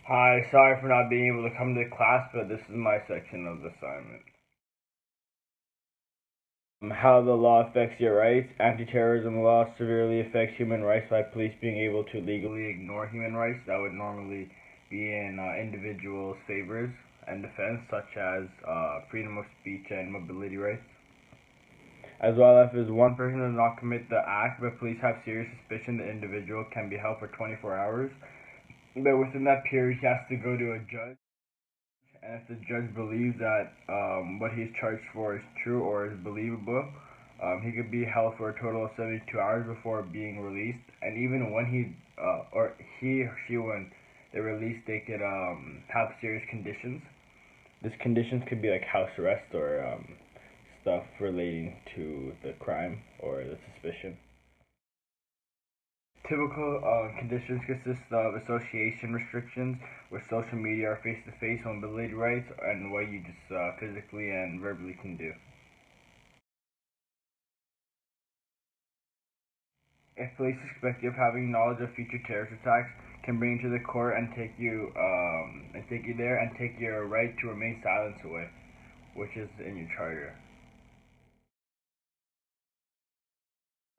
Hi, sorry for not being able to come to class, but this is my section of the assignment. How the law affects your rights. Anti-terrorism law severely affects human rights by police being able to legally ignore human rights that would normally be in individuals' favors and defense, such as freedom of speech and mobility rights. As well, if one person does not commit the act, but police have serious suspicion the individual can be held for 24 hours. But within that period, he has to go to a judge. And if the judge believes that what he's charged for is true or is believable, he could be held for a total of 72 hours before being released. And even when he or she, when they're released, they could have serious conditions. These conditions could be like house arrest or stuff relating to the crime or the suspicion. Typical conditions consist of association restrictions, where social media or face-to-face mobility rights, and what you just physically and verbally can do. If police suspect you of having knowledge of future terrorist attacks, can bring you to the court and take you there and take your right to remain silent away, which is in your charter.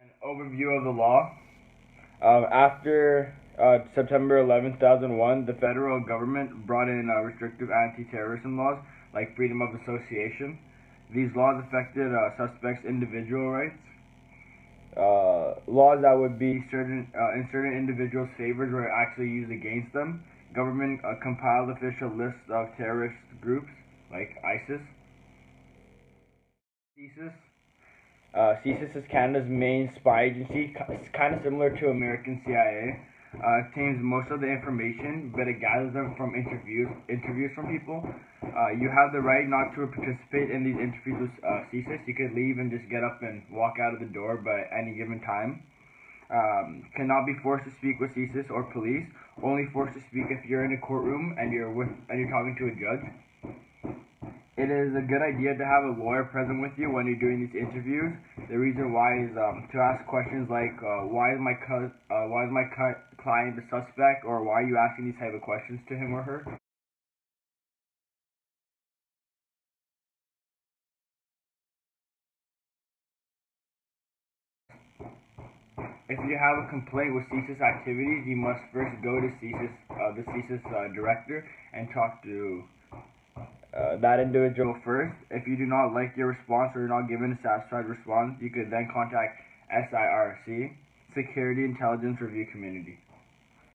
An overview of the law. After September 11th, 2001, the federal government brought in restrictive anti-terrorism laws like freedom of association. These laws affected suspects' individual rights. Laws that would be in certain individuals' favors were actually used against them. Government compiled official lists of terrorist groups like ISIS. CSIS. CSIS is Canada's main spy agency. It's kind of similar to American CIA. Obtains most of the information, but it gathers them from interviews from people. You have the right not to participate in these interviews with CSIS. You could leave and just get up and walk out of the door by any given time. Cannot be forced to speak with CSIS or police. Only forced to speak if you're in a courtroom and you're talking to a judge. It is a good idea to have a lawyer present with you when you're doing these interviews. The reason why is to ask questions like, why is my client the suspect, or why are you asking these type of questions to him or her? If you have a complaint with CSIS activities, you must first go to the CSIS director and talk to that individual first. If you do not like your response or you're not given a satisfied response, you could then contact SIRC, Security Intelligence Review Community.